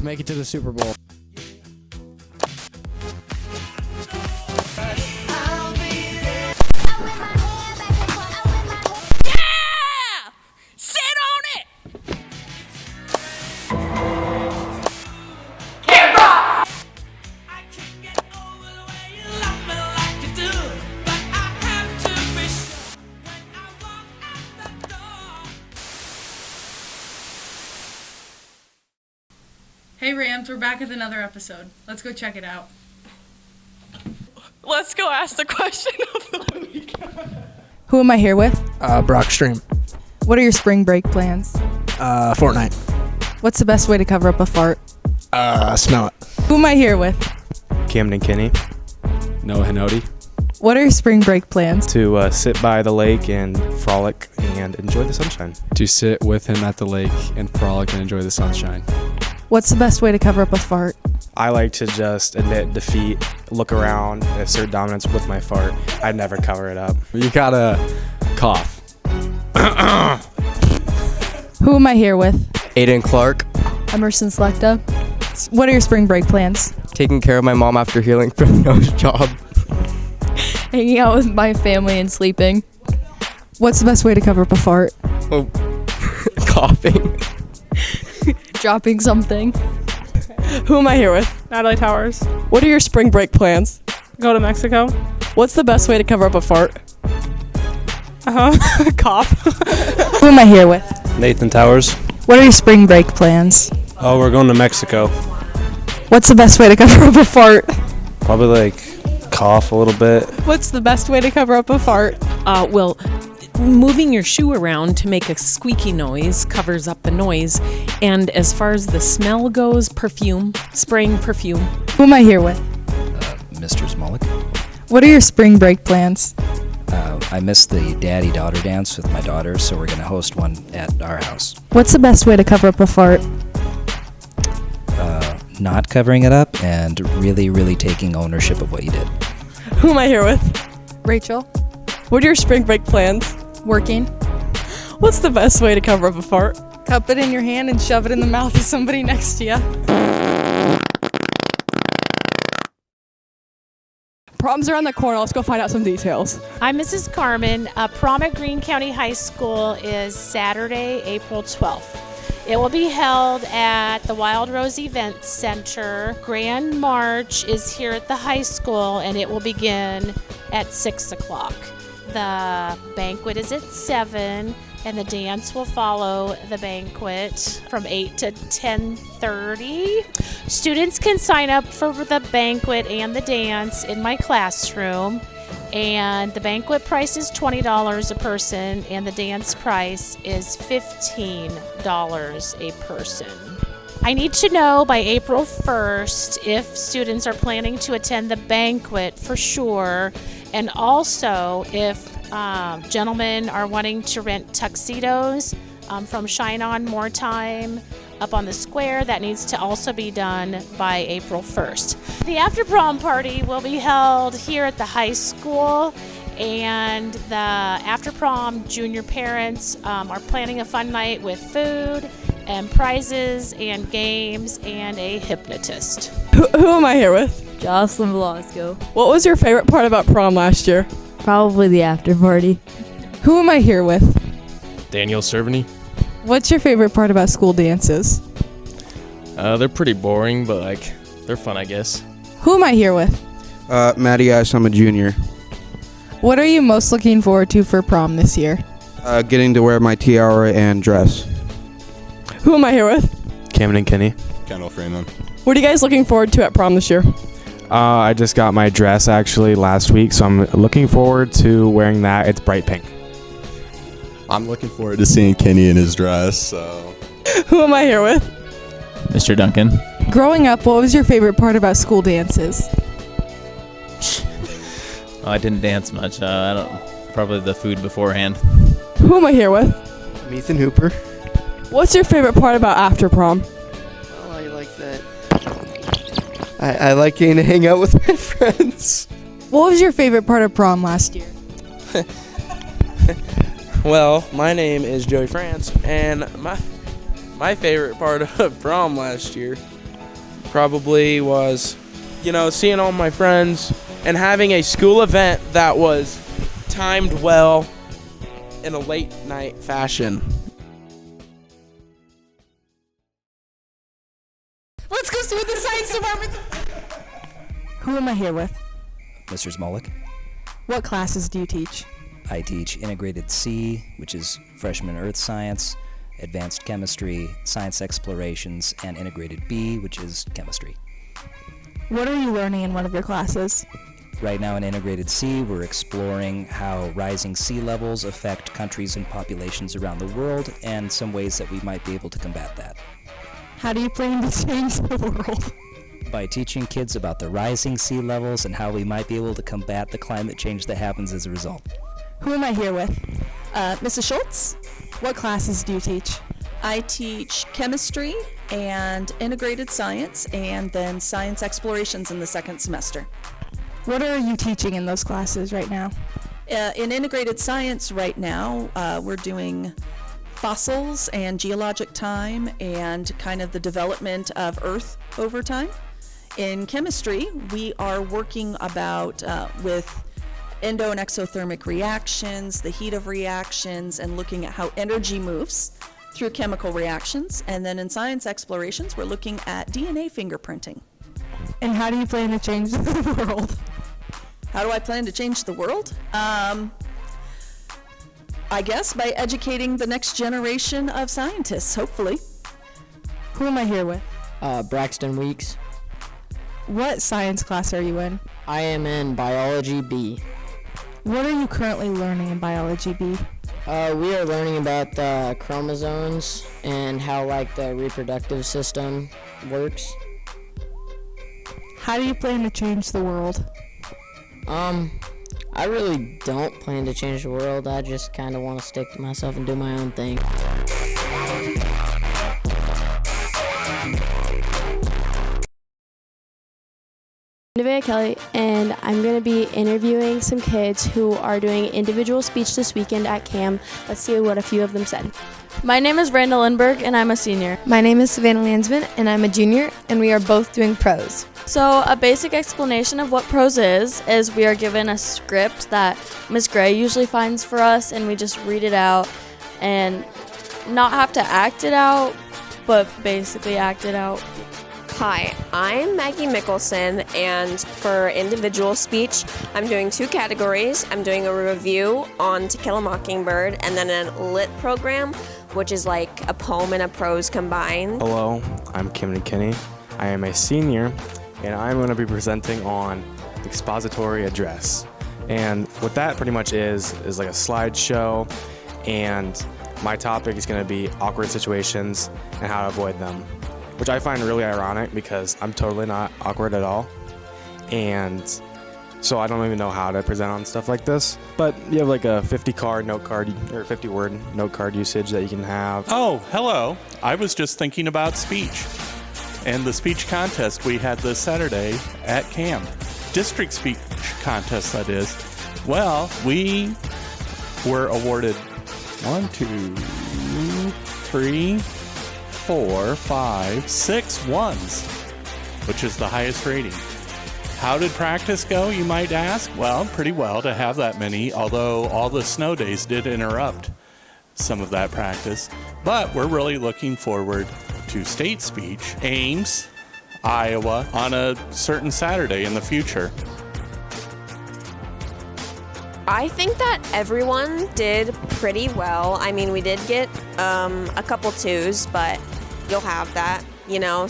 make it to the Super Bowl. Hey Rams, we're back with another episode. Let's go check it out. Let's go ask the question of the week. Who am I here with? Brock Stream. What are your spring break plans? Fortnite. What's the best way to cover up a fart? Smell it. Who am I here with? Camden Kinney. Noah Hanodi. What are your spring break plans? To sit by the lake and frolic and enjoy the sunshine. To sit with him at the lake and frolic and enjoy the sunshine. What's the best way to cover up a fart? I like to just admit defeat, look around, assert dominance with my fart. I'd never cover it up. You gotta cough. Who am I here with? Aiden Clark, Emerson Selecta. What are your spring break plans? taking care of my mom after healing from a nose job. Hanging out with my family and sleeping. What's the best way to cover up a fart? Oh, coughing. Dropping something. Who am I here with? Natalie Towers. What are your spring break plans? Go to Mexico. What's the best way to cover up a fart? Cough. Who am I here with? Nathan Towers. What are your spring break plans? Oh, we're going to Mexico. What's the best way to cover up a fart? Probably like cough a little bit. What's the best way to cover up a fart? Well, moving your shoe around to make a squeaky noise covers up the noise. And as far as the smell goes, perfume, spraying perfume. Who am I here with? Mr. Smolik. What are your spring break plans? I missed the daddy-daughter dance with my daughters, so we're going to host one at our house. What's the best way to cover up a fart? Not covering it up and really, really taking ownership of what you did. Who am I here with? Rachel. What are your spring break plans? Working. What's the best way to cover up a fart? Cup it in your hand and shove it in the mouth of somebody next to you. Prom's around the corner. Let's go find out some details. I'm Mrs. Carmen. Prom at Greene County High School is Saturday, April 12th. It will be held at the Wild Rose Event Center. Grand March is here at the high school, and it will begin at 6 o'clock. The banquet is at 7, and the dance will follow the banquet from 8 to 10:30. Students can sign up for the banquet and the dance in my classroom. And the banquet price is $20 a person, and the dance price is $15 a person. I need to know by April 1st if students are planning to attend the banquet for sure, and also if gentlemen are wanting to rent tuxedos from Shine On More Time up on the square. That needs to also be done by April 1st. The after prom party will be held here at the high school, and the after prom junior parents are planning a fun night with food and prizes and games and a hypnotist. Who am I here with? Jocelyn Velasco. What was your favorite part about prom last year? Probably the after party. Who am I here with? Daniel Cerveny. What's your favorite part about school dances? They're pretty boring, but they're fun, I guess. Who am I here with? Matty Ice, I'm a junior. What are you most looking forward to for prom this year? Getting to wear my tiara and dress. Who am I here with? Camden Kinney. Kendall Freeman. What are you guys looking forward to at prom this year? I just got my dress actually last week, so I'm looking forward to wearing that. It's bright pink. I'm looking forward to seeing Kenny in his dress, so. Who am I here with? Mr. Duncan. Growing up, what was your favorite part about school dances? I didn't dance much. Probably the food beforehand. Who am I here with? Ethan Hooper. What's your favorite part about after prom? Oh, I like that. I like getting to hang out with my friends. What was your favorite part of prom last year? Well, my name is Joey France, and my favorite part of prom last year probably was, seeing all my friends and having a school event that was timed well in a late night fashion. Let's go see what the science department. Who am I here with? Mr. Smolik. What classes do you teach? I teach Integrated C, which is Freshman Earth Science, Advanced Chemistry, Science Explorations, and Integrated B, which is Chemistry. What are you learning in one of your classes? Right now in Integrated C, we're exploring how rising sea levels affect countries and populations around the world and some ways that we might be able to combat that. How do you plan to change the world? By teaching kids about the rising sea levels and how we might be able to combat the climate change that happens as a result. Who am I here with? Mrs. Schultz? What classes do you teach? I teach chemistry and integrated science and then science explorations in the second semester. What are you teaching in those classes right now? In integrated science right now, we're doing fossils and geologic time and kind of the development of Earth over time. In chemistry, we are working about with endo and exothermic reactions, the heat of reactions, and looking at how energy moves through chemical reactions. And then in science explorations, we're looking at DNA fingerprinting. And how do you plan to change the world? How do I plan to change the world? I guess by educating the next generation of scientists, hopefully. Who am I here with? Braxton Weeks. What science class are you in? I am in Biology B. What are you currently learning in Biology B? We are learning about the chromosomes and how the reproductive system works. How do you plan to change the world? I really don't plan to change the world. I just kind of want to stick to myself and do my own thing. I'm Nevaeh Kelly, and I'm going to be interviewing some kids who are doing individual speech this weekend at CAM. Let's see what a few of them said. My name is Randall Lindberg, and I'm a senior. My name is Savannah Landsman, and I'm a junior, and we are both doing prose. So a basic explanation of what prose is we are given a script that Ms. Gray usually finds for us, and we just read it out and not have to act it out, but basically act it out. Hi, I'm Maggie Mickelson, and for individual speech, I'm doing 2 categories. I'm doing a review on To Kill a Mockingbird, and then a lit program, which is like a poem and a prose combined. Hello, I'm Kim Kinney. I am a senior, and I'm going to be presenting on expository address. And what that pretty much is like a slideshow, and my topic is going to be awkward situations and how to avoid them, which I find really ironic because I'm totally not awkward at all. And so I don't even know how to present on stuff like this. But you have like a 50-word note card usage that you can have. Oh, hello. I was just thinking about speech and the speech contest we had this Saturday at CAM. District speech contest, that is. Well, we were awarded 1, 2, 3, 4, 5, 6 ones, which is the highest rating. How did practice go, you might ask? Well, pretty well to have that many, although all the snow days did interrupt some of that practice. But we're really looking forward to state speech, Ames, Iowa, on a certain Saturday in the future. I think that everyone did pretty well. I mean, we did get a couple 2s, but you'll have that.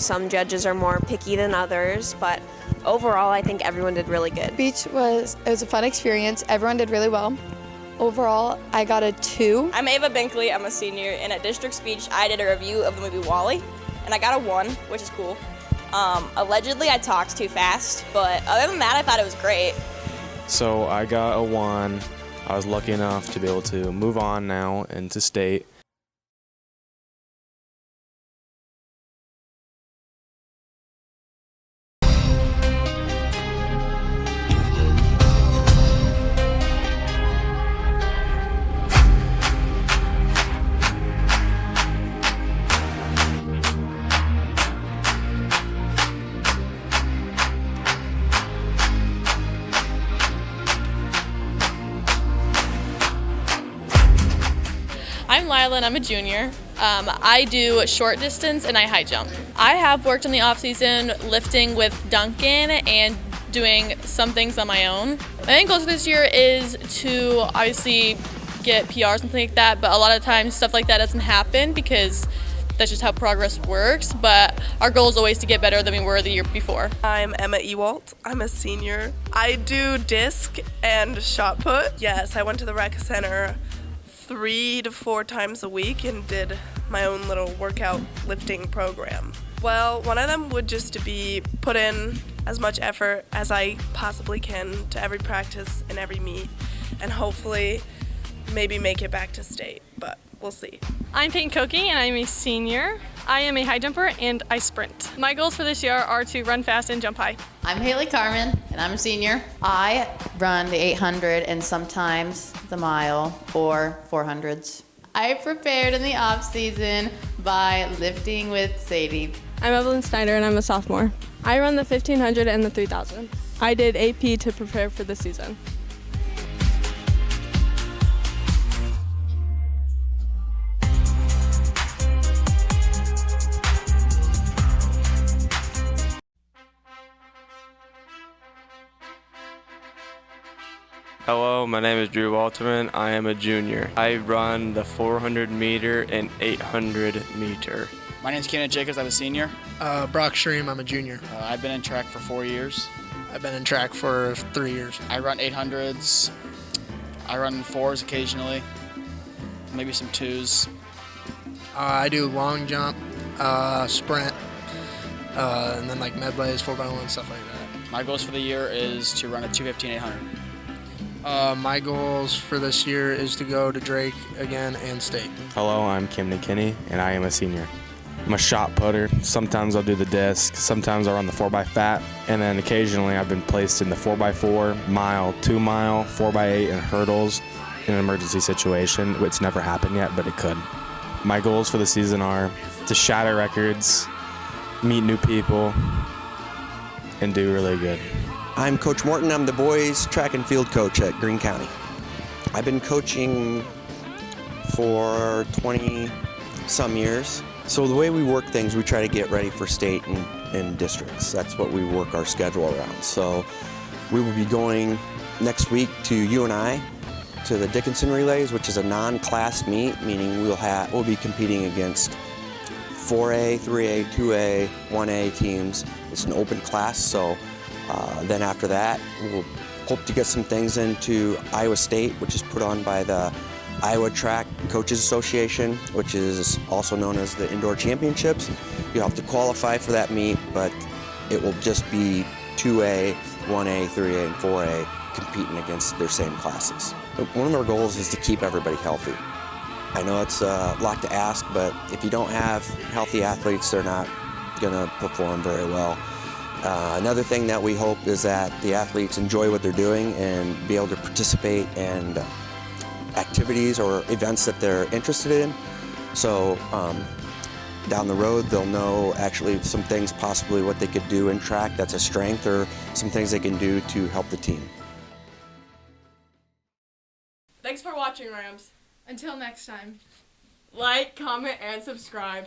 Some judges are more picky than others, but overall, I think everyone did really good. Speech was a fun experience. Everyone did really well. Overall, I got a 2. I'm Ava Binkley. I'm a senior, and at district speech, I did a review of the movie WALL-E, and I got a 1, which is cool. Allegedly, I talked too fast, but other than that, I thought it was great. So I got a 1. I was lucky enough to be able to move on now into state. Lila and I'm a junior. I do short distance and I high jump. I have worked in the off season lifting with Duncan and doing some things on my own. My main goal for this year is to obviously get PR or something like that, but a lot of times stuff like that doesn't happen because that's just how progress works, but our goal is always to get better than we were the year before. I'm Emma Ewalt. I'm a senior. I do disc and shot put. Yes, I went to the rec center 3 to 4 times a week and did my own little workout lifting program. Well, one of them would just to be put in as much effort as I possibly can to every practice and every meet, and hopefully maybe make it back to state, but we'll see. I'm Peyton Koki and I'm a senior. I am a high jumper and I sprint. My goals for this year are to run fast and jump high. I'm Haley Carmen and I'm a senior. I run the 800 and sometimes the mile or 400s. I prepared in the off season by lifting with Sadie. I'm Evelyn Snyder and I'm a sophomore. I run the 1500 and the 3000. I did AP to prepare for the season. Hello, my name is Drew Walterman. I am a junior. I run the 400 meter and 800 meter. My name is Kenneth Jacobs. I'm a senior. Brock Stream. I'm a junior. I've been in track for 4 years. I've been in track for 3 years. I run 800s. I run 4s occasionally, maybe some 2s. I do long jump, sprint, and then like medleys, 4x1, stuff like that. My goals for the year is to run a 215 800. My goals for this year is to go to Drake again and state. Hello, I'm Kim McKinney, and I am a senior. I'm a shot putter. Sometimes I'll do the disc. Sometimes I'll run the 4x fat. And then occasionally I've been placed in the 4x4, mile, 2 mile, 4x8, and hurdles in an emergency situation. It's never happened yet, but it could. My goals for the season are to shatter records, meet new people, and do really good. I'm Coach Morton. I'm the boys track and field coach at Greene County. I've been coaching for 20-some years. So the way we work things, we try to get ready for state and districts. That's what we work our schedule around. So we will be going next week to UNI, to the Dickinson Relays, which is a non-class meet, meaning we'll be competing against 4A, 3A, 2A, 1A teams. It's an open class, so then after that, we'll hope to get some things into Iowa State, which is put on by the Iowa Track Coaches Association, which is also known as the Indoor Championships. You have to qualify for that meet, but it will just be 2A, 1A, 3A, and 4A competing against their same classes. One of our goals is to keep everybody healthy. I know it's a lot to ask, but if you don't have healthy athletes, they're not going to perform very well. Another thing that we hope is that the athletes enjoy what they're doing and be able to participate in activities or events that they're interested in. So down the road, they'll know actually some things, possibly what they could do in track that's a strength, or some things they can do to help the team. Thanks for watching, Rams. Until next time. Like, comment, and subscribe.